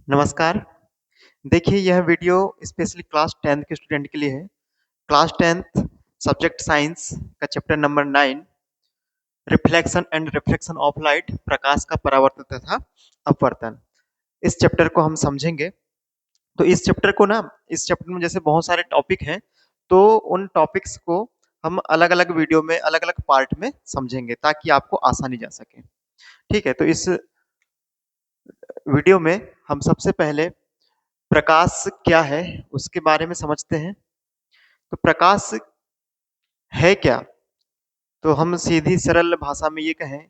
नमस्कार। देखिए यह वीडियो स्पेशली क्लास 10th के स्टूडेंट के लिए है। क्लास 10th सब्जेक्ट साइंस का chapter number 9 reflection and reflection of light, प्रकाश का परावर्तन तथा अपवर्तन। इस चैप्टर को हम समझेंगे। तो इस चैप्टर में जैसे बहुत सारे टॉपिक हैं, तो उन टॉपिक्स को हम अलग-अलग वीडियो में अलग-अलग पार्ट में समझेंगे ताकि आपको आसानी जा सके। ठीक है, तो इस वीडियो में हम सबसे पहले प्रकाश क्या है उसके बारे में समझते हैं। तो प्रकाश है क्या? तो हम सीधी सरल भाषा में ये कहें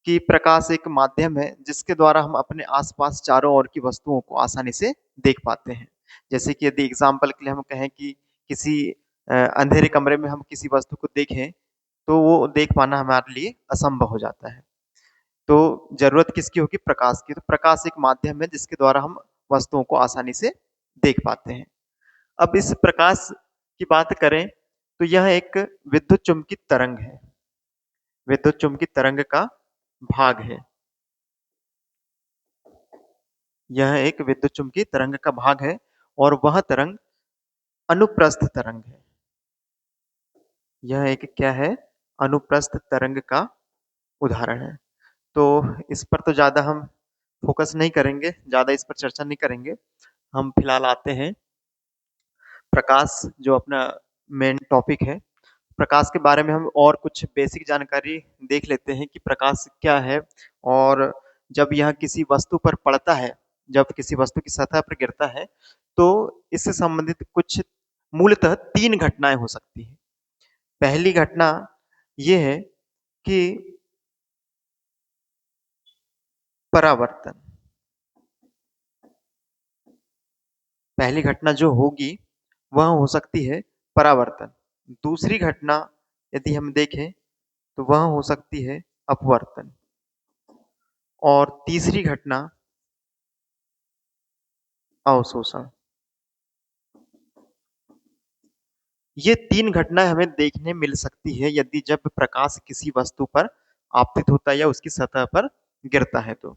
कि प्रकाश एक माध्यम है जिसके द्वारा हम अपने आसपास चारों ओर की वस्तुओं को आसानी से देख पाते हैं। जैसे कि यदि एग्जाम्पल के लिए हम कहें कि किसी अंधेरे कमरे में हम किसी वस्तु को देखें, तो वो देख पाना हमारे लिए असंभव हो जाता है। तो जरूरत किसकी होगी? प्रकाश की। तो प्रकाश एक माध्यम है जिसके द्वारा हम वस्तुओं को आसानी से देख पाते हैं। अब इस प्रकाश की बात करें तो यह एक विद्युत चुम्बकीय तरंग है। विद्युत चुम्बकीय तरंग का भाग है। यह एक विद्युत चुम्बकीय तरंग का भाग है और वह तरंग अनुप्रस्थ तरंग है। यह एक क्या है? अनुप्रस्थ तरंग का उदाहरण है। तो इस पर तो ज्यादा हम फोकस नहीं करेंगे, ज्यादा इस पर चर्चा नहीं करेंगे। हम फिलहाल आते हैं प्रकाश, जो अपना मेन टॉपिक है। प्रकाश के बारे में हम और कुछ बेसिक जानकारी देख लेते हैं कि प्रकाश क्या है। और जब यह किसी वस्तु पर पड़ता है, जब किसी वस्तु की सतह पर गिरता है, तो इससे संबंधित कुछ मूलतः 3 घटनाएं हो सकती हैं। पहली घटना ये है कि परावर्तन। पहली घटना जो होगी वह हो सकती है परावर्तन। दूसरी घटना यदि हम देखें तो वह हो सकती है अपवर्तन। और तीसरी घटना अवशोषण। ये 3 घटनाएं हमें देखने मिल सकती है यदि जब प्रकाश किसी वस्तु पर आपतित होता है या उसकी सतह पर गिरता है। तो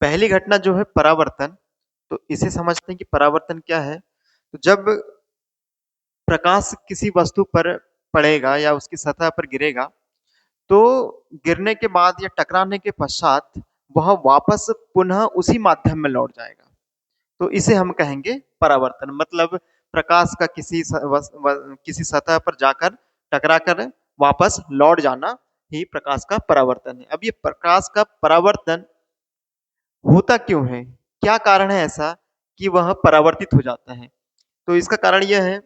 पहली घटना जो है परावर्तन, तो इसे समझते हैं कि परावर्तन क्या है। तो जब प्रकाश किसी वस्तु पर पड़ेगा या उसकी सतह पर गिरेगा, तो गिरने के बाद या टकराने के पश्चात वह वापस पुनः उसी माध्यम में लौट जाएगा। तो इसे हम कहेंगे परावर्तन। मतलब प्रकाश का किसी सतह पर जाकर टकरा कर वापस लौट जाना ही प्रकाश का परावर्तन है। अब ये प्रकाश का परावर्तन होता क्यों है? क्या कारण है ऐसा कि वह परावर्तित हो जाता है? तो इसका कारण यह है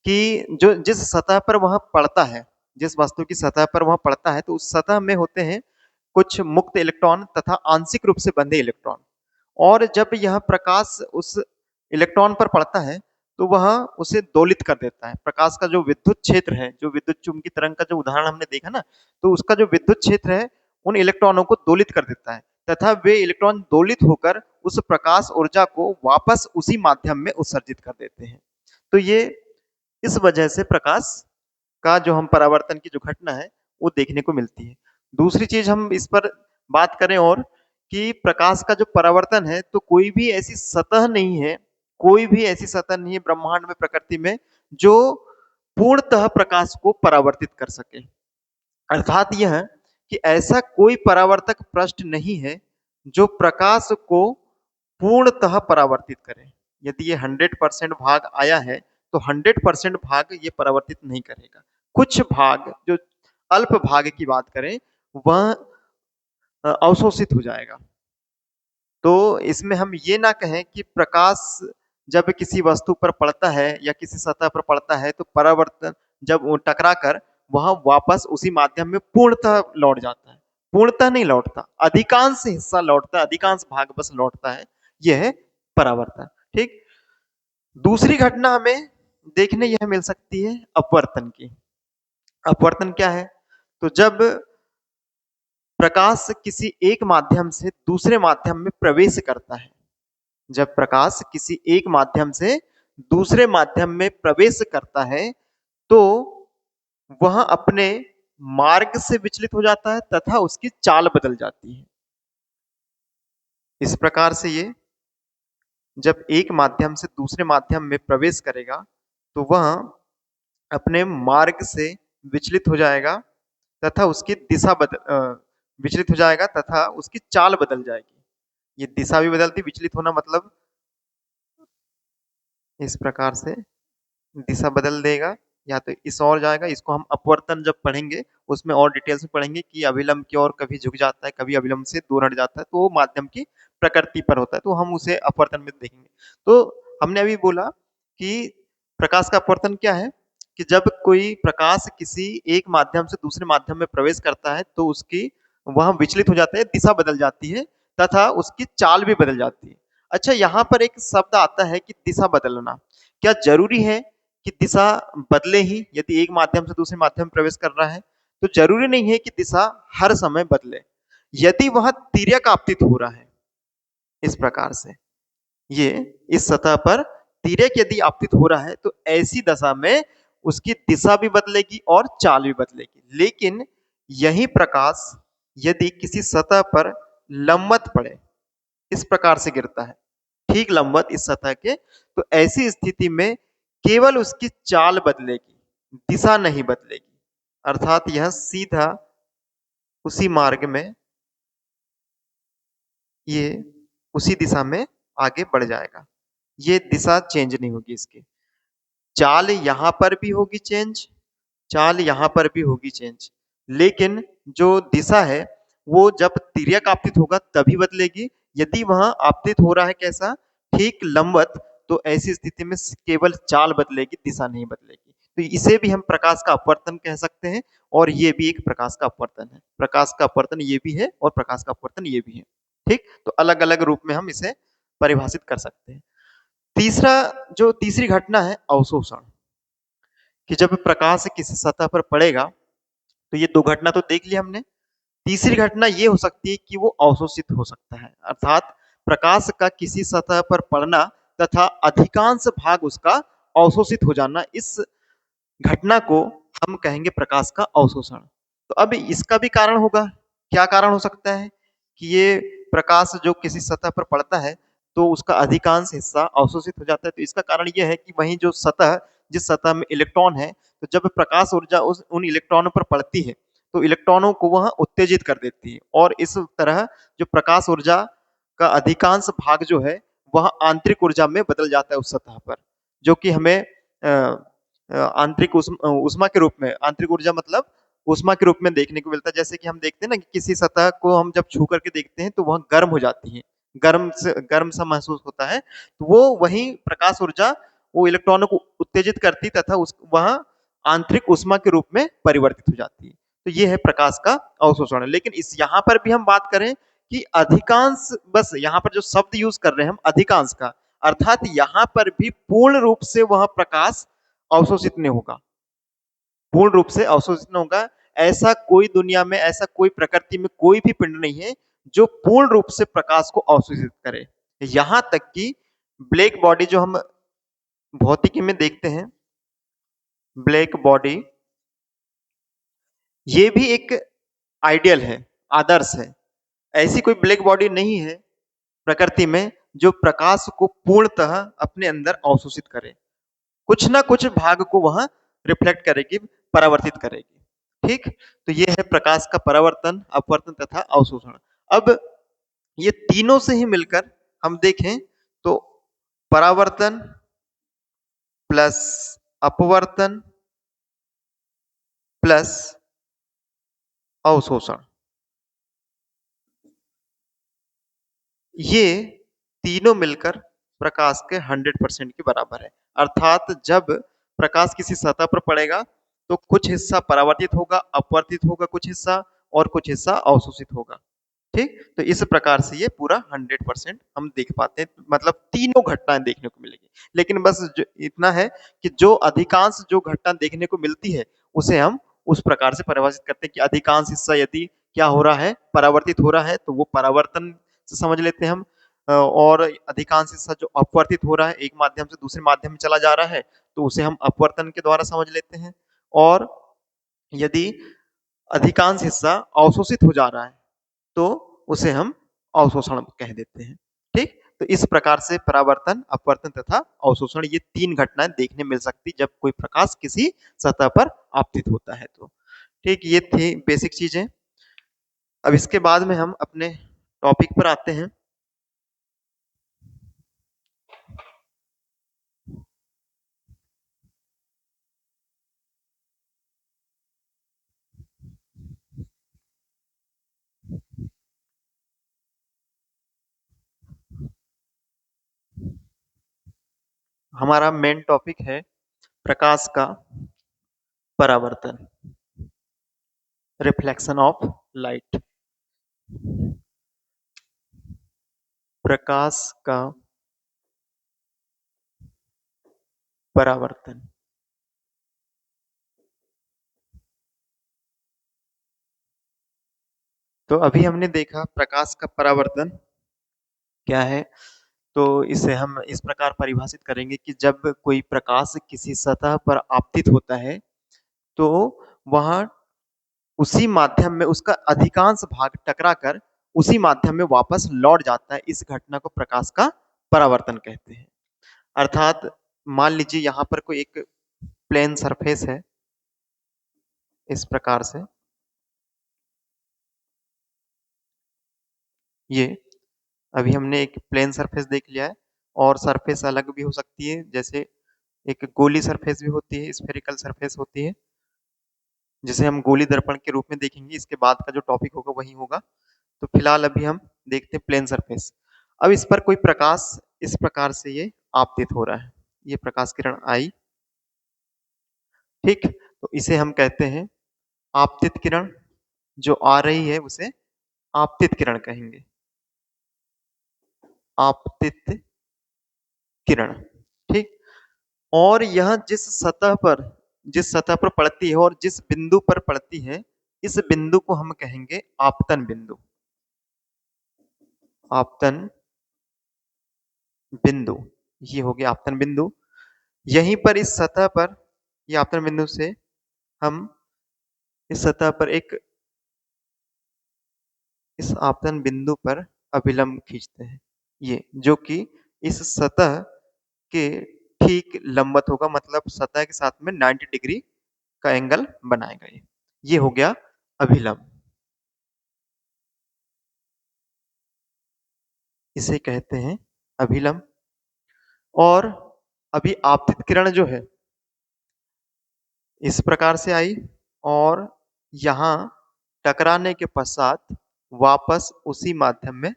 कि जो जिस सतह पर वह पड़ता है, जिस वस्तु की सतह पर वह पड़ता है, तो उस सतह में होते हैं कुछ मुक्त इलेक्ट्रॉन तथा आंशिक रूप से बंधे इलेक्ट्रॉन। और जब यह प्रकाश उस इलेक्ट्रॉन पर पड़ता है, तो वह उसे दोलित कर देता है। प्रकाश का जो विद्युत क्षेत्र है, जो विद्युत चुम्बकीय तरंग का जो उदाहरण हमने देखा ना, तो उसका जो विद्युत क्षेत्र है उन इलेक्ट्रॉनों को दोलित कर देता है तथा वे इलेक्ट्रॉन दोलित होकर उस प्रकाश ऊर्जा को वापस उसी माध्यम में उत्सर्जित कर देते हैं। तो ये इस वजह से प्रकाश का जो हम परावर्तन की जो घटना है वो देखने को मिलती है। दूसरी चीज हम इस पर बात करें और कि प्रकाश का जो परावर्तन है, तो कोई भी ऐसी सतह नहीं है, कोई भी ऐसी सतह नहीं है ब्रह्मांड में, प्रकृति में, जो पूर्णतः प्रकाश को परावर्तित कर सके। अर्थात यह कि ऐसा कोई परावर्तक पृष्ठ नहीं है जो प्रकाश को पूर्णतः परावर्तित करे। यदि ये 100% भाग आया है, तो 100% भाग ये परावर्तित नहीं करेगा। कुछ भाग, जो अल्प भाग की बात करें, वह अवशोषित हो जाएगा। तो इसमें हम ये ना कहें कि प्रकाश जब किसी वस्तु पर पड़ता है या किसी सतह पर पड़ता है, तो परावर्तन जब वो टकरा कर वह वापस उसी माध्यम में पूर्णतः लौट जाता है। पूर्णतः नहीं लौटता, अधिकांश हिस्सा लौटता है, अधिकांश भाग बस लौटता है। यह है परावर्तन। ठीक। दूसरी घटना हमें देखने यह मिल सकती है अपवर्तन की। अपवर्तन क्या है? तो जब प्रकाश किसी एक माध्यम से दूसरे माध्यम में प्रवेश करता है, जब प्रकाश किसी एक माध्यम से दूसरे माध्यम में प्रवेश करता है, तो वह अपने मार्ग से विचलित हो जाता है तथा उसकी चाल बदल जाती है। इस प्रकार से ये जब एक माध्यम से दूसरे माध्यम में प्रवेश करेगा तो वह अपने मार्ग से विचलित हो जाएगा तथा उसकी विचलित हो जाएगा तथा उसकी चाल बदल जाएगी। ये दिशा भी बदलती, विचलित होना मतलब इस प्रकार से दिशा बदल देगा, या तो इस ओर जाएगा। इसको हम अपवर्तन जब पढ़ेंगे उसमें और डिटेल्स में पढ़ेंगे कि अभिलंब की ओर कभी झुक जाता है, कभी अभिलंब से दूर हट जाता है, तो वो माध्यम की प्रकृति पर होता है, तो हम उसे अपवर्तन में देखेंगे। तो हमने अभी बोला कि प्रकाश का अपवर्तन क्या है, कि जब कोई प्रकाश किसी एक माध्यम से दूसरे माध्यम में प्रवेश करता है तो उसकी वह विचलित हो जाता है, दिशा बदल जाती है तथा उसकी चाल भी बदल जाती है। अच्छा, यहाँ पर एक शब्द आता है कि दिशा बदलना। क्या जरूरी है कि दिशा बदले ही यदि एक माध्यम से दूसरे माध्यम में प्रवेश कर रहा है? तो जरूरी नहीं है कि दिशा हर समय बदले। यदि वह तिर्यक आपतित हो रहा है इस प्रकार से, ये इस सतह पर तिर्यक यदि आपतित हो रहा है तो ऐसी दशा में उसकी दिशा भी बदलेगी और चाल भी बदलेगी। लेकिन यही प्रकाश यदि किसी सतह पर लंबवत पड़े, इस प्रकार से गिरता है ठीक लंबवत इस सतह के, तो ऐसी स्थिति में केवल उसकी चाल बदलेगी, दिशा नहीं बदलेगी। अर्थात यह सीधा उसी मार्ग में, ये उसी दिशा में आगे बढ़ जाएगा। ये दिशा चेंज नहीं होगी इसकी। चाल यहां पर भी होगी चेंज, चाल यहां पर भी होगी चेंज, लेकिन जो दिशा है वो जब तिर्यक आपतित होगा तभी बदलेगी। यदि वह आपतित हो रहा है कैसा, ठीक लंबवत, तो ऐसी स्थिति में केवल चाल बदलेगी, दिशा नहीं बदलेगी। तो इसे भी हम प्रकाश का अपवर्तन कह सकते हैं, और ये भी एक प्रकाश का अपवर्तन है। प्रकाश का अपवर्तन ये भी है और प्रकाश का अपवर्तन ये भी है। ठीक, तो अलग अलग रूप में हम इसे परिभाषित कर सकते हैं। तीसरा, जो तीसरी घटना है अवशोषण, कि जब प्रकाश किसी सतह पर पड़ेगा, तो ये दो घटना तो देख लिया हमने। तीसरी घटना ये हो सकती है कि वो अवशोषित हो सकता है, अर्थात प्रकाश का किसी सतह पर पड़ना तथा अधिकांश भाग उसका अवशोषित हो जाना, इस घटना को हम कहेंगे प्रकाश का अवशोषण। तो अब इसका भी कारण होगा। क्या कारण हो सकता है कि ये प्रकाश जो किसी सतह पर पड़ता है तो उसका अधिकांश हिस्सा अवशोषित हो जाता है? तो इसका कारण यह है कि वही जो सतह, जिस सतह में इलेक्ट्रॉन है, तो जब प्रकाश ऊर्जा उन इलेक्ट्रॉनों पर पड़ती है तो इलेक्ट्रॉनों को वह उत्तेजित कर देती है, और इस तरह जो प्रकाश ऊर्जा का अधिकांश भाग जो है वह आंतरिक ऊर्जा में बदल जाता है उस सतह पर, जो कि हमें आंतरिक उष्मा के रूप में, आंतरिक ऊर्जा मतलब उष्मा के रूप में देखने को मिलता है। जैसे कि हम देखते हैं ना कि किसी सतह को हम जब छू करके देखते हैं तो वह गर्म हो जाती है, गर्म सा महसूस होता है, तो वो वही प्रकाश ऊर्जा वो इलेक्ट्रॉनों को उत्तेजित करती तथा वह आंतरिक उष्मा के रूप में परिवर्तित हो जाती है। तो ये है प्रकाश का अवशोषण। लेकिन इस यहाँ पर भी हम बात करें कि अधिकांश, बस यहाँ पर जो शब्द यूज कर रहे हैं हम अधिकांश का, अर्थात यहाँ पर भी पूर्ण रूप से वह प्रकाश अवशोषित नहीं होगा, पूर्ण रूप से अवशोषित नहीं होगा। ऐसा कोई दुनिया में, ऐसा कोई प्रकृति में कोई भी पिंड नहीं है जो पूर्ण रूप से प्रकाश को अवशोषित करे। यहां तक कि ब्लैक बॉडी जो हम भौतिकी में देखते हैं, ब्लैक बॉडी, ये भी एक आइडियल है, आदर्श है। ऐसी कोई ब्लैक बॉडी नहीं है प्रकृति में जो प्रकाश को पूर्णतः अपने अंदर अवशोषित करे। कुछ ना कुछ भाग को वह रिफ्लेक्ट करेगी, परावर्तित करेगी। ठीक, तो ये है प्रकाश का परावर्तन, अपवर्तन तथा अवशोषण। अब ये तीनों से ही मिलकर हम देखें तो परावर्तन प्लस अपवर्तन प्लस अवशोषण, ये तीनों मिलकर प्रकाश के 100% के बराबर है। अर्थात जब प्रकाश किसी सतह पर पड़ेगा तो कुछ हिस्सा परावर्तित होगा, अपवर्तित होगा कुछ हिस्सा, और कुछ हिस्सा अवशोषित होगा। ठीक, तो इस प्रकार से ये पूरा 100% हम देख पाते हैं, मतलब तीनों घटनाएं देखने को मिलेगी। लेकिन बस इतना है कि जो अधिकांश जो घटना देखने को मिलती है उसे हम उस प्रकार से परिभाषित करते हैं कि अधिकांश हिस्सा यदि क्या हो रहा है, परावर्तित हो रहा है, तो वो परावर्तन से समझ लेते हैं हम। और अधिकांश हिस्सा जो अपवर्तित हो रहा है, एक माध्यम से दूसरे माध्यम में चला जा रहा है, तो उसे हम अपवर्तन के द्वारा समझ लेते हैं। और यदि अधिकांश हिस्सा अवशोषित हो जा रहा है तो उसे हम अवशोषण कह देते हैं। ठीक, तो इस प्रकार से परावर्तन, अपवर्तन तथा अवशोषण ये तीन घटनाएं देखने मिल सकती जब कोई प्रकाश किसी सतह पर आपतित होता है। तो ठीक, ये थी बेसिक चीजें। अब इसके बाद में हम अपने टॉपिक पर आते हैं। हमारा मेन टॉपिक है प्रकाश का परावर्तन, रिफ्लेक्शन ऑफ लाइट। प्रकाश का परावर्तन। तो अभी हमने देखा प्रकाश का परावर्तन क्या है। तो इसे हम इस प्रकार परिभाषित करेंगे कि जब कोई प्रकाश किसी सतह पर आपतित होता है तो वह उसी माध्यम में उसका अधिकांश भाग टकराकर उसी माध्यम में वापस लौट जाता है। इस घटना को प्रकाश का परावर्तन कहते हैं। अर्थात मान लीजिए यहाँ पर कोई एक प्लेन सरफेस है इस प्रकार से, ये अभी हमने एक प्लेन सरफेस देख लिया है। और सरफेस अलग भी हो सकती है, जैसे एक गोली सरफेस भी होती है, स्फेरिकल सरफेस होती है, जिसे हम गोली दर्पण के रूप में देखेंगे। इसके बाद का जो टॉपिक होगा वही होगा। तो फिलहाल अभी हम देखते हैं प्लेन सरफेस। अब इस पर कोई प्रकाश इस प्रकार से ये आपतित हो रहा है, ये प्रकाश किरण आई, ठीक। तो इसे हम कहते हैं आपतित किरण। जो आ रही है उसे आपतित किरण कहेंगे, आपतित किरण, ठीक। और यह जिस सतह पर पड़ती है और जिस बिंदु पर पड़ती है, इस बिंदु को हम कहेंगे आपतन बिंदु। आपतन बिंदु, ये हो गया आपतन बिंदु। यहीं पर इस सतह पर, ये आपतन बिंदु से हम इस सतह पर इस आपतन बिंदु पर अभिलंब खींचते हैं, ये जो कि इस सतह के ठीक लंबवत होगा, मतलब सतह के साथ में 90 डिग्री का एंगल बनाएगा। ये हो गया अभिलंब, इसे कहते हैं अभिलंब। और अभी आपतित किरण जो है इस प्रकार से आई और यहाँ टकराने के पश्चात वापस उसी माध्यम में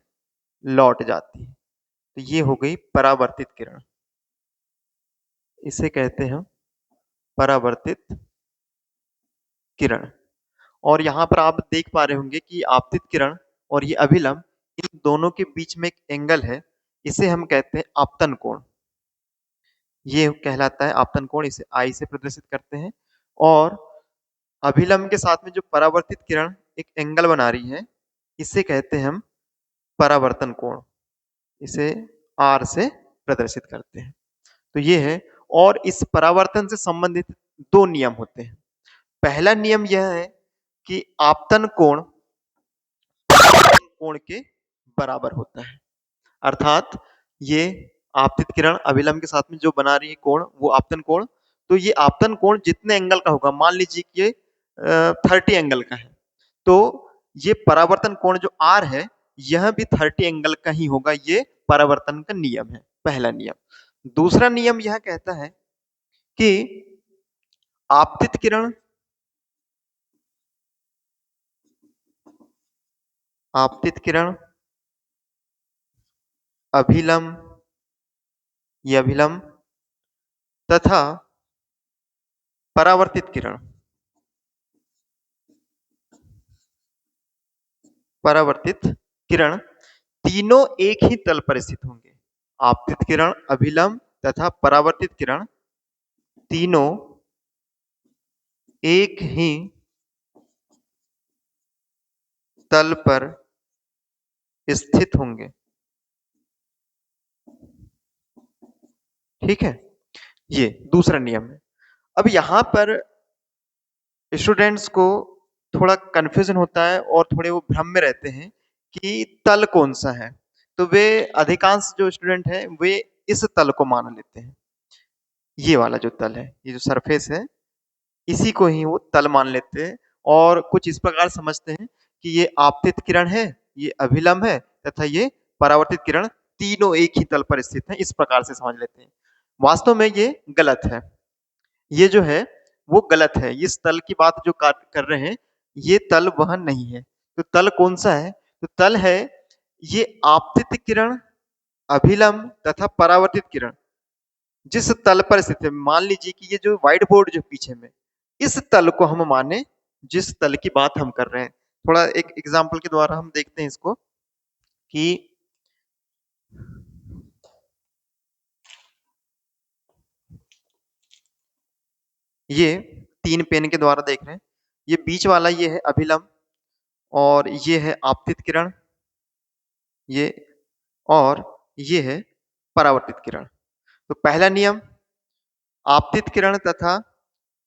लौट जाती है। तो ये हो गई परावर्तित किरण, इसे कहते हैं परावर्तित किरण। और यहाँ पर आप देख पा रहे होंगे कि आपतित किरण और ये अभिलंब, इन दोनों के बीच में एक एंगल है, इसे हम कहते हैं आपतन कोण। ये कहलाता है आपतन कोण, इसे आई से प्रदर्शित करते हैं। और अभिलंब के साथ में जो परावर्तित किरण एक एंगल बना रही है, इसे कहते हैं हम परावर्तन कोण, इसे आर से प्रदर्शित करते हैं। तो ये है। और इस परावर्तन से संबंधित दो नियम होते हैं। पहला नियम यह है कि आपतन कोण कोण के बराबर होता है। अर्थात ये आपतित किरण अभिलंब के साथ में जो बना रही है कोण, वो आपतन कोण। तो ये आपतन कोण जितने एंगल का होगा, मान लीजिए कि ये 30 एंगल का है, तो ये परावर्तन कोण जो आर है, यह भी 30 एंगल का ही होगा। ये परावर्तन का नियम है, पहला नियम। दूसरा नियम यह कहता है कि आपतित किरण आपतित किरण अभिलंब, ये अभिलंब तथा परावर्तित किरण तीनों एक ही तल पर स्थित होंगे। आपतित किरण, अभिलंब तथा परावर्तित किरण तीनों एक ही तल पर स्थित होंगे, ठीक है। ये दूसरा नियम है। अब यहाँ पर स्टूडेंट्स को थोड़ा कंफ्यूजन होता है और थोड़े वो भ्रम में रहते हैं कि तल कौन सा है। तो वे अधिकांश जो स्टूडेंट हैं वे इस तल को मान लेते हैं। ये वाला जो तल है, ये जो सरफेस है, इसी को ही वो तल मान लेते हैं और कुछ इस प्रकार समझते हैं कि ये आपतित किरण है, ये अभिलंब है तथा ये परावर्तित किरण, तीनों एक ही तल पर स्थित हैं, इस प्रकार से समझ लेते हैं। वास्तव में ये गलत है। ये जो है वो गलत है। इस तल की बात जो कर रहे हैं, ये तल वह नहीं है। तो तल कौन सा है? तो तल है ये आपतित किरण, अभिलंब तथा परावर्तित किरण जिस तल पर स्थित है। मान लीजिए कि ये जो व्हाइट बोर्ड जो पीछे में, इस तल को हम माने जिस तल की बात हम कर रहे हैं। थोड़ा एक एग्जाम्पल के द्वारा हम देखते हैं इसको कि ये तीन पेन के द्वारा देख रहे हैं। ये बीच वाला ये है अभिलंब और ये है आपतित किरण, ये और ये है परावर्तित किरण। तो पहला नियम, आपतित किरण तथा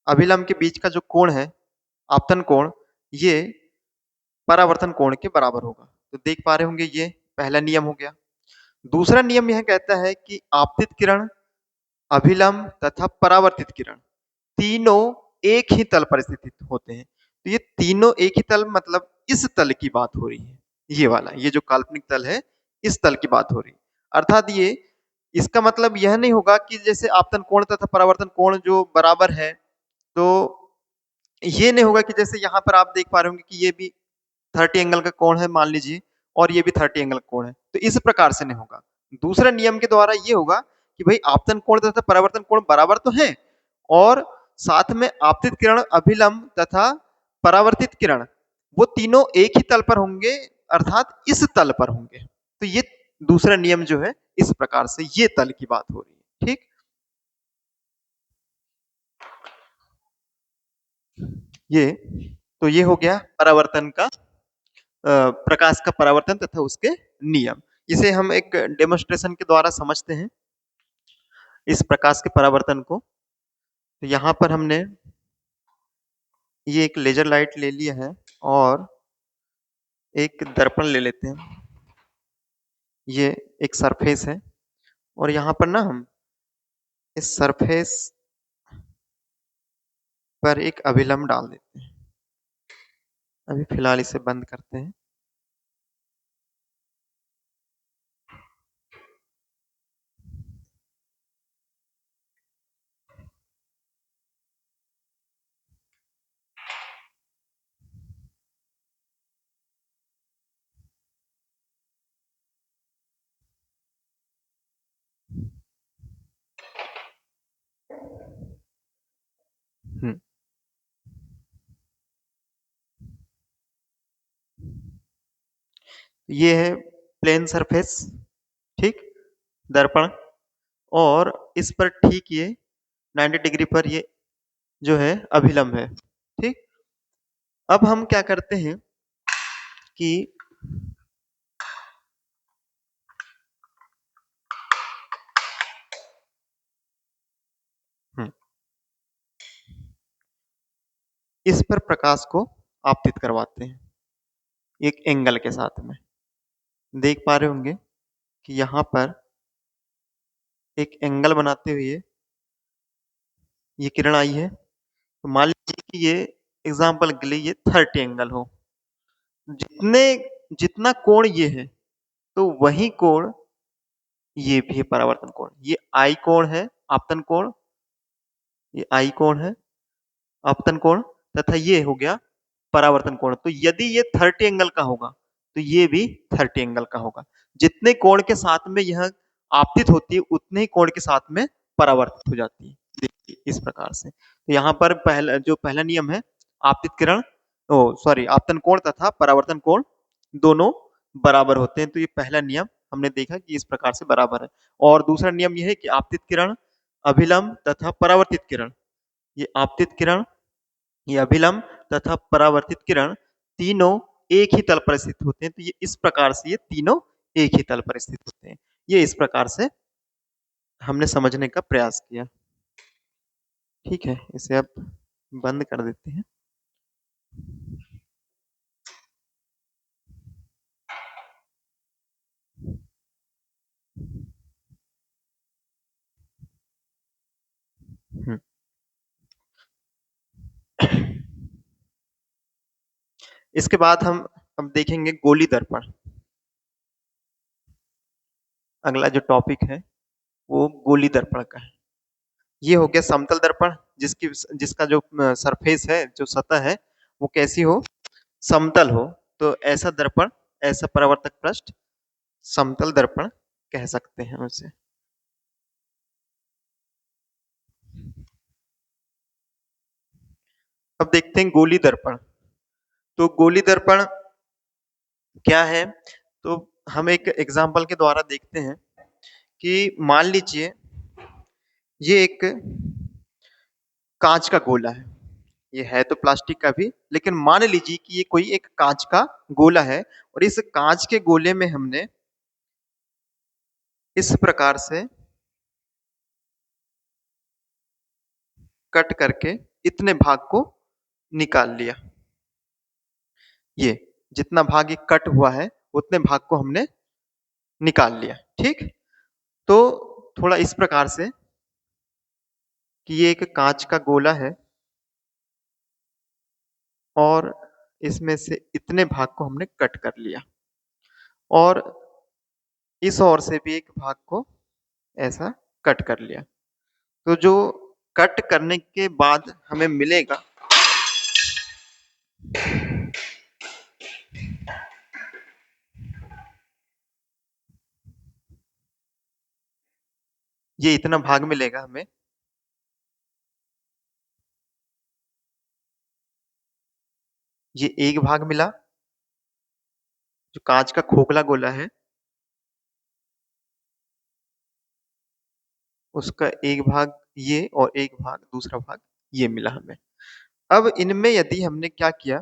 अभिलंब के बीच का जो कोण है, आपतन कोण, ये परावर्तन कोण के बराबर होगा। तो देख पा रहे होंगे ये पहला नियम हो गया। दूसरा नियम यह कहता है कि आपतित किरण, अभिलंब तथा परावर्तित किरण तीनों एक ही तल पर स्थित होते हैं। तो ये तीनों एक ही तल मतलब इस तल की बात हो रही है। ये वाला, ये जो काल्पनिक तल है, इस तल की बात हो रही है। अर्थात ये, इसका मतलब यह नहीं होगा कि जैसे आपतन कोण तथा परावर्तन कोण जो बराबर है, तो ये नहीं होगा कि जैसे यहाँ पर आप देख पा रहे होंगे कि ये भी 30 एंगल का कोण है मान लीजिए, और ये भी 30 एंगल का कोण है, तो इस प्रकार से नहीं होगा। दूसरे नियम के द्वारा ये होगा कि भाई आपतन कोण तथा परावर्तन कोण बराबर तो है, और साथ में आपतित किरण, अभिलंब तथा परावर्तित किरण वो तीनों एक ही तल पर होंगे, अर्थात इस तल पर होंगे। तो ये दूसरा नियम जो है, इस प्रकार से ये तल की बात हो रही है। ठीक, ये तो ये हो गया परावर्तन का, प्रकाश का परावर्तन तथा उसके नियम। इसे हम एक डेमोन्स्ट्रेशन के द्वारा समझते हैं, इस प्रकाश के परावर्तन को। तो यहाँ पर हमने ये एक लेजर लाइट ले लिया है और एक दर्पण ले लेते हैं। ये एक सरफेस है और यहाँ पर ना हम इस सरफेस पर एक अभिलंब डाल देते हैं। अभी फिलहाल इसे बंद करते हैं। हम्म, ये है प्लेन सरफेस, ठीक, दर्पण, और इस पर ठीक ये 90 डिग्री पर ये जो है अभिलंब है। ठीक, अब हम क्या करते हैं कि हम्म, इस पर प्रकाश को आपतित करवाते हैं एक एंगल के साथ में। देख पा रहे होंगे कि यहाँ पर एक एंगल बनाते हुए ये किरण आई है। तो मान लीजिए कि ये एग्जाम्पल के लिए ये 30 एंगल हो, जितने जितना कोण ये है, तो वही कोण ये भी है, परावर्तन कोण। ये आई कोण है, आपतन कोण, ये आई कोण है, आपतन कोण, तथा ये हो गया परावर्तन कोण। तो यदि ये 30 एंगल का होगा, तो ये भी 30 एंगल का होगा। जितने कोण के साथ में यह आपतित होती है, उतने ही कोण के साथ में परावर्तित हो जाती है। देखिए इस प्रकार से। तो यहाँ पर पहला नियम है, आपतित किरण, ओ सॉरी, आपतन कोण तथा परावर्तन कोण दोनों बराबर होते हैं। तो ये पहला नियम हमने देखा कि इस प्रकार से बराबर है। और दूसरा नियम यह है कि आपतित किरण, अभिलंब तथा परावर्तित किरण, ये आपतित किरण, ये अभिलंब तथा परावर्तित किरण तीनों एक ही तल पर स्थित होते हैं। तो ये इस प्रकार से ये तीनों एक ही तल पर स्थित होते हैं। ये इस प्रकार से हमने समझने का प्रयास किया। ठीक है, इसे अब बंद कर देते हैं। इसके बाद हम अब देखेंगे गोली दर्पण। अगला जो टॉपिक है वो गोली दर्पण का है। ये हो गया समतल दर्पण, जिसकी जिसका जो सरफेस है, जो सतह है, वो कैसी हो, समतल हो। तो ऐसा दर्पण, ऐसा परावर्तक पृष्ठ समतल दर्पण कह सकते हैं उसे। अब देखते हैं गोली दर्पण। तो गोली दर्पण क्या है, तो हम एक एग्जाम्पल के द्वारा देखते हैं कि मान लीजिए ये एक कांच का गोला है। ये है तो प्लास्टिक का भी, लेकिन मान लीजिए कि ये कोई एक कांच का गोला है, और इस कांच के गोले में हमने इस प्रकार से कट करके इतने भाग को निकाल लिया। ये जितना भाग ये कट हुआ है उतने भाग को हमने निकाल लिया। ठीक, तो थोड़ा इस प्रकार से कि ये एक कांच का गोला है और इसमें से इतने भाग को हमने कट कर लिया, और इस ओर से भी एक भाग को ऐसा कट कर लिया। तो जो कट करने के बाद हमें मिलेगा, ये इतना भाग मिलेगा हमें। ये एक भाग मिला जो कांच का खोखला गोला है, उसका एक भाग ये, और एक भाग दूसरा भाग ये मिला हमें। अब इनमें यदि हमने क्या किया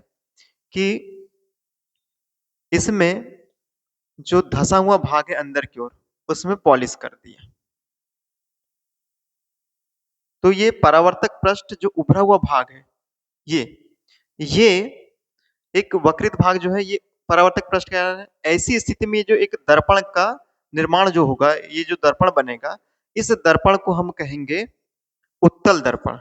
कि इसमें जो धसा हुआ भाग है अंदर की ओर, उसमें पॉलिश कर दिया, तो ये परावर्तक पृष्ठ जो उभरा हुआ भाग है, ये एक वक्रित भाग जो है, ये परावर्तक पृष्ठ क्या है। ऐसी स्थिति में जो एक दर्पण का निर्माण जो होगा, ये जो दर्पण बनेगा, इस दर्पण को हम कहेंगे उत्तल दर्पण।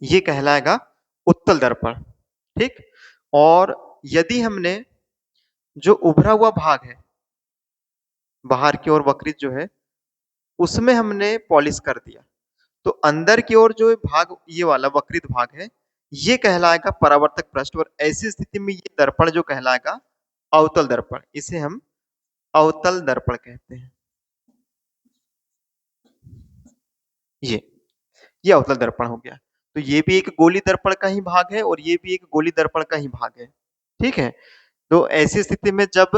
ये कहलाएगा उत्तल दर्पण। ठीक, और यदि हमने जो उभरा हुआ भाग है बाहर की ओर वक्रित जो है, उसमें हमने पॉलिश कर दिया, तो अंदर की ओर जो भाग ये वाला वक्रित भाग है, ये कहलाएगा परावर्तक पृष्ठ। और ऐसी स्थिति में ये दर्पण जो कहलाएगा अवतल दर्पण। इसे हम अवतल दर्पण कहते हैं। ये ये अवतल दर्पण हो गया। तो ये भी एक गोली दर्पण का ही भाग है और ये भी एक गोली दर्पण का ही भाग है। ठीक है, तो ऐसी स्थिति में जब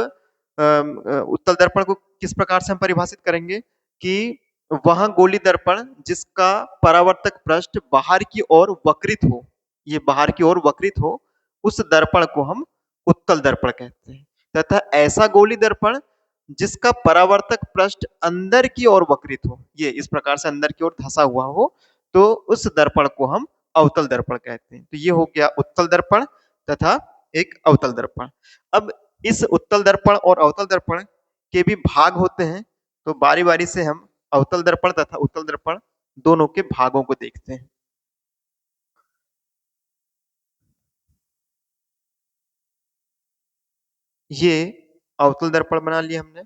उत्तल दर्पण को किस प्रकार से हम परिभाषित करेंगे कि वह गोली दर्पण जिसका परावर्तक पृष्ठ बाहर की ओर वक्रित हो, ये बाहर की ओर वक्रित हो, उस दर्पण को हम उत्तल दर्पण कहते हैं। तथा ऐसा गोली दर्पण जिसका परावर्तक पृष्ठ अंदर की ओर वक्रित हो, ये इस प्रकार से अंदर की ओर धंसा हुआ हो, तो उस दर्पण को हम अवतल दर्पण कहते हैं। तो ये हो गया उत्तल दर्पण तथा एक अवतल दर्पण। अब इस उत्तल दर्पण और अवतल दर्पण के भी भाग होते हैं, तो बारी बारी से हम अवतल दर्पण तथा उत्तल दर्पण दोनों के भागों को देखते हैं। ये अवतल दर्पण बना लिया हमने,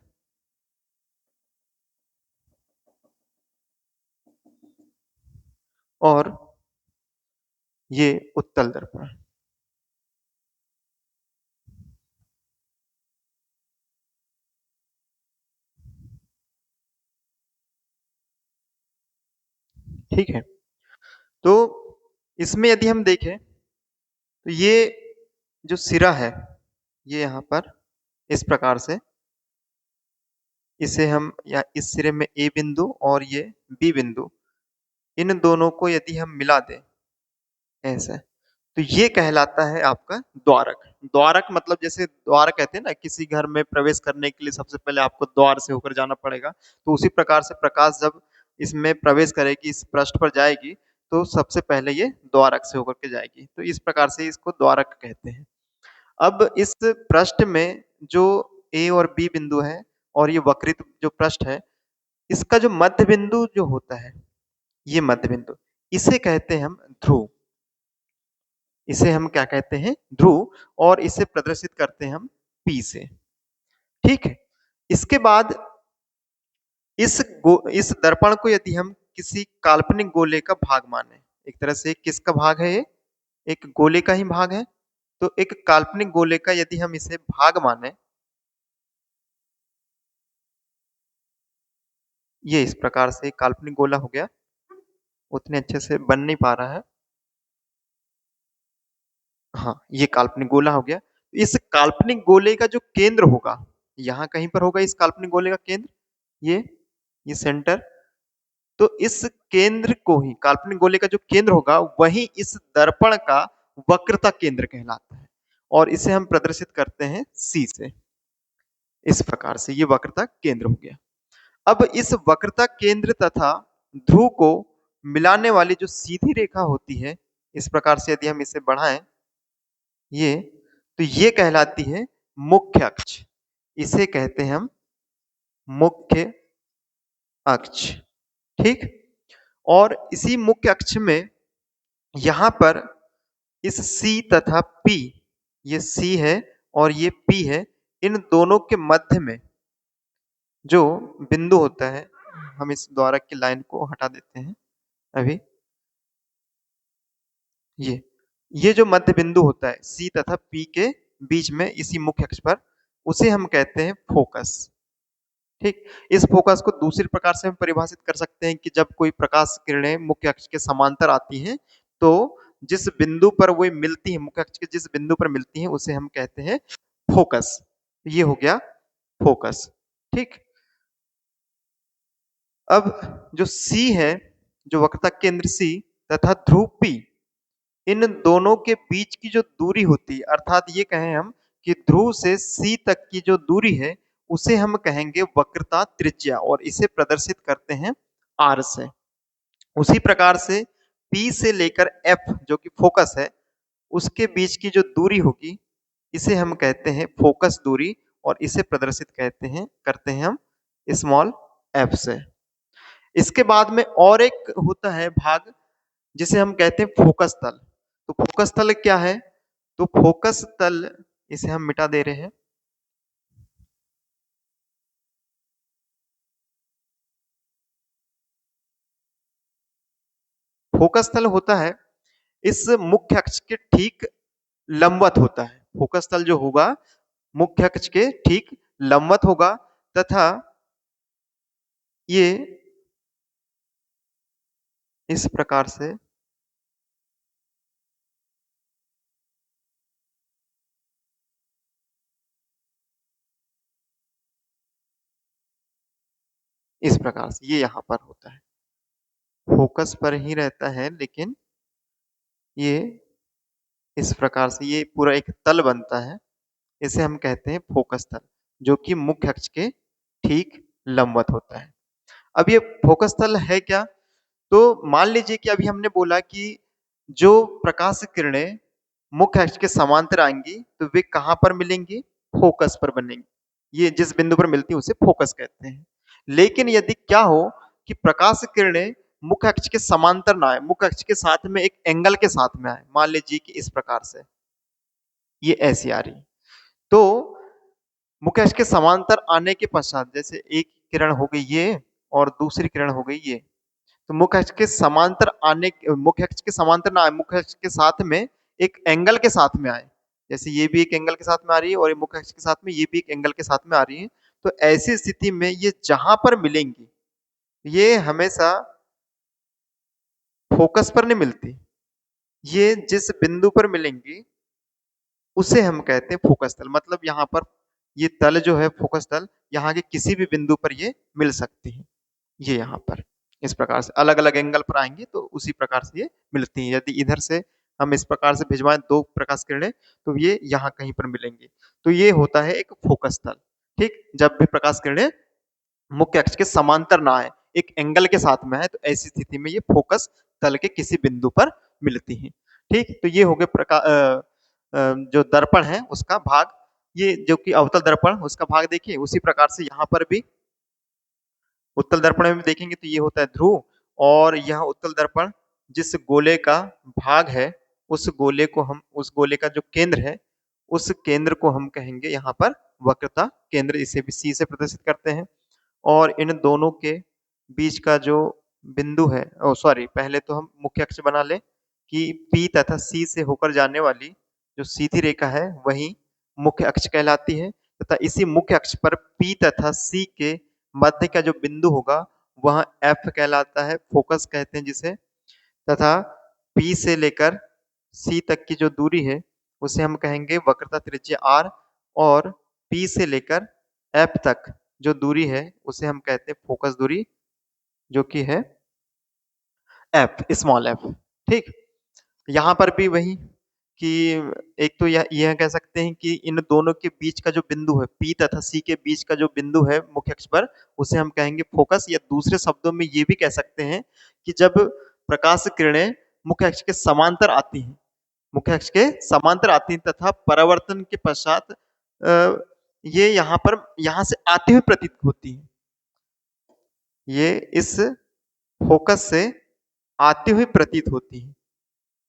और ये उत्तल दर्पण। ठीक है, तो इसमें यदि हम देखें तो ये जो सिरा है, ये यहाँ पर इस प्रकार से, इसे हम या इस सिरे में ए बिंदु और ये बी बिंदु, इन दोनों को यदि हम मिला दें ऐसे, तो ये कहलाता है आपका द्वारक। द्वारक मतलब जैसे द्वार कहते हैं ना, किसी घर में प्रवेश करने के लिए सबसे पहले आपको द्वार से होकर जाना पड़ेगा, तो उसी प्रकार से प्रकाश जब इसमें प्रवेश करेगी, इस पृष्ठ पर जाएगी, तो सबसे पहले ये द्वारक से होकर के जाएगी। तो इस प्रकार से इसको द्वारक कहते हैं। अब इस पृष्ठ में जो ए और बी बिंदु है और ये वक्रित जो पृष्ठ है, इसका जो मध्य बिंदु जो होता है, ये मध्य बिंदु, इसे कहते हैं हम ध्रुव। इसे हम क्या कहते हैं, ध्रुव, और इसे प्रदर्शित करते हैं हम P से। ठीक है। इसके बाद इस दर्पण को यदि हम किसी काल्पनिक गोले का भाग माने, एक तरह से किसका भाग है ये, एक गोले का ही भाग है, तो एक काल्पनिक गोले का यदि हम इसे भाग माने, ये इस प्रकार से काल्पनिक गोला हो गया, उतने अच्छे से बन नहीं पा रहा है। हाँ, ये काल्पनिक गोला हो गया। इस काल्पनिक गोले का जो केंद्र होगा, यहाँ कहीं पर होगा इस काल्पनिक गोले का केंद्र, ये सेंटर। तो इस केंद्र को ही, काल्पनिक गोले का जो केंद्र होगा वही इस दर्पण का वक्रता केंद्र कहलाता है, और इसे हम प्रदर्शित करते हैं C से। इस प्रकार से ये वक्रता केंद्र हो गया। अब इस वक्रता केंद्र तथा ध्रुव को मिलाने वाली जो सीधी रेखा होती है, इस प्रकार से यदि हम इसे बढ़ाएं, ये तो ये कहलाती है मुख्य अक्ष। इसे कहते हैं हम मुख्य अक्ष। ठीक। और इसी मुख्य अक्ष में यहां पर इस C तथा P, ये C है और ये P है, इन दोनों के मध्य में जो बिंदु होता है, हम इस द्वारक की लाइन को हटा देते हैं अभी। ये जो मध्य बिंदु होता है C तथा P के बीच में इसी मुख्य अक्ष पर, उसे हम कहते हैं फोकस। ठीक। इस फोकस को दूसरी प्रकार से हम परिभाषित कर सकते हैं कि जब कोई प्रकाश किरणें मुख्य अक्ष के समांतर आती हैं, तो जिस बिंदु पर वो मिलती है, मुख्य अक्ष के जिस बिंदु पर मिलती हैं, उसे हम कहते हैं फोकस। ये हो गया फोकस। ठीक। अब जो C है, जो वक्रता केंद्र C तथा ध्रुव P, इन दोनों के बीच की जो दूरी होती है, अर्थात ये कहें हम कि ध्रुव से C तक की जो दूरी है, उसे हम कहेंगे वक्रता त्रिज्या, और इसे प्रदर्शित करते हैं R से। उसी प्रकार से P से लेकर F जो कि फोकस है, उसके बीच की जो दूरी होगी, इसे हम कहते हैं फोकस दूरी, और इसे प्रदर्शित करते हैं हम स्मॉल f से। इसके बाद में और एक होता है भाग, जिसे हम कहते हैं फोकस तल। तो फोकस तल क्या है, तो फोकस तल, इसे हम मिटा दे रहे हैं। फोकस तल होता है इस मुख्य अक्ष के ठीक लंबवत होता है। फोकस तल जो होगा मुख्य अक्ष के ठीक लंबवत होगा, तथा ये इस प्रकार से ये यहां पर होता है, फोकस पर ही रहता है, लेकिन ये इस प्रकार से ये पूरा एक तल बनता है, इसे हम कहते हैं फोकस तल, जो कि मुख्य अक्ष के ठीक लंबवत होता है। अब ये फोकस तल है क्या, तो मान लीजिए कि अभी हमने बोला कि जो प्रकाश किरणें मुख्य अक्ष के समांतर आएंगी, तो वे कहां पर मिलेंगी, फोकस पर बनेंगी। ये जिस बिंदु पर मिलती है उसे फोकस कहते हैं। लेकिन यदि क्या हो कि प्रकाश किरणें मुख्य अक्ष के समांतर ना आए, मुख्य अक्ष के साथ में एक एंगल के साथ में आए, मान लीजिए कि इस प्रकार से ये ऐसी आ रही, तो मुख्य अक्ष के समांतर आने के पश्चात, जैसे एक किरण हो गई ये और दूसरी किरण हो गई ये, तो मुख्य अक्ष के समांतर आने, मुख्य अक्ष के समांतर ना आए, मुख्य अक्ष के साथ में एक एंगल के साथ में आए, जैसे ये भी एक एंगल के साथ में आ रही है और मुख्य अक्ष के साथ में ये भी एक एंगल के साथ में आ रही है, तो ऐसी स्थिति में ये जहां पर मिलेंगी, ये हमेशा फोकस पर नहीं मिलती, ये जिस बिंदु पर मिलेंगी उसे हम कहते हैं फोकस तल। मतलब यहाँ पर ये तल जो है फोकस तल, यहाँ के किसी भी बिंदु पर ये मिल सकती है। ये यहाँ पर इस प्रकार से अलग अलग एंगल पर आएंगे तो उसी प्रकार से ये मिलती हैं। यदि इधर से हम इस प्रकार से भिजवाएं दो प्रकाश किरणें, तो ये यहाँ कहीं पर मिलेंगी, तो ये होता है एक फोकस तल। ठीक। जब भी प्रकाश किरणें मुख्य अक्ष के समांतर ना आए, एक एंगल के साथ में है, तो ऐसी स्थिति में ये फोकस तल के किसी बिंदु पर मिलती है। ठीक। तो ये हो गए जो दर्पण है उसका भाग, ये जो कि अवतल दर्पण उसका भाग देखिए। उसी प्रकार से यहाँ पर भी उत्तल दर्पण में भी देखेंगे तो ये होता है ध्रुव, और यह उत्तल दर्पण जिस गोले का भाग है, उस गोले का जो केंद्र है, उस केंद्र को हम कहेंगे यहाँ पर वक्रता केंद्र, इसे भी सी से प्रदर्शित करते हैं। और इन दोनों के बीच का जो बिंदु है, सॉरी, पहले तो हम मुख्य अक्ष बना लें कि P तथा C से होकर जाने वाली जो सीधी रेखा है वही मुख्य अक्ष कहलाती है, तथा इसी मुख्य अक्ष पर P तथा C के मध्य का जो बिंदु होगा वह F कहलाता है, फोकस कहते हैं जिसे। तथा P से लेकर C तक की जो दूरी है उसे हम कहेंगे वक्रता त्रिज्या R, और P से लेकर F तक जो दूरी है उसे हम कहते हैं फोकस दूरी, जो कि है F, स्मॉल f। ठीक, यहाँ पर भी वही कि एक तो यह कह सकते हैं कि इन दोनों के बीच का जो बिंदु है, P तथा C के बीच का जो बिंदु है मुख्य अक्ष पर, उसे हम कहेंगे फोकस, या दूसरे शब्दों में ये भी कह सकते हैं कि जब प्रकाश किरणें मुख्य अक्ष के समांतर आती हैं, मुख्य अक्ष के समांतर आती हैं तथा परावर्तन के पश्चात ये यहाँ से आती हुई प्रतीत होती है, ये इस फोकस से आती हुई प्रतीत होती है,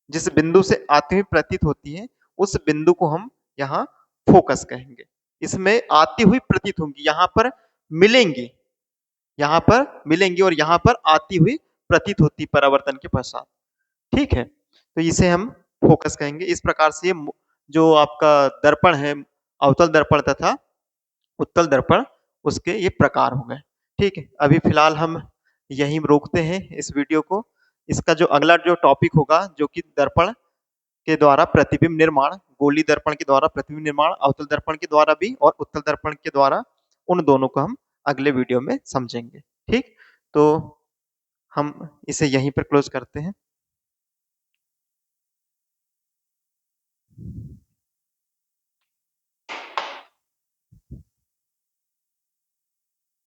जिस बिंदु से आती हुई प्रतीत होती है उस बिंदु को हम यहाँ फोकस कहेंगे। इसमें आती हुई प्रतीत होंगी, यहाँ पर मिलेंगी और यहाँ पर आती हुई प्रतीत होती परावर्तन के पश्चात। ठीक है, तो इसे हम फोकस कहेंगे। इस प्रकार से जो आपका दर्पण है, अवतल दर्पण तथा उत्तल दर्पण, उसके ये प्रकार हो गए। ठीक है, अभी फिलहाल हम यहीं रोकते हैं इस वीडियो को। इसका जो अगला जो टॉपिक होगा, जो कि दर्पण के द्वारा प्रतिबिंब निर्माण, गोलीय दर्पण के द्वारा प्रतिबिंब निर्माण, अवतल दर्पण के द्वारा भी और उत्तल दर्पण के द्वारा, उन दोनों को हम अगले वीडियो में समझेंगे। ठीक, तो हम इसे यहीं पर क्लोज करते हैं।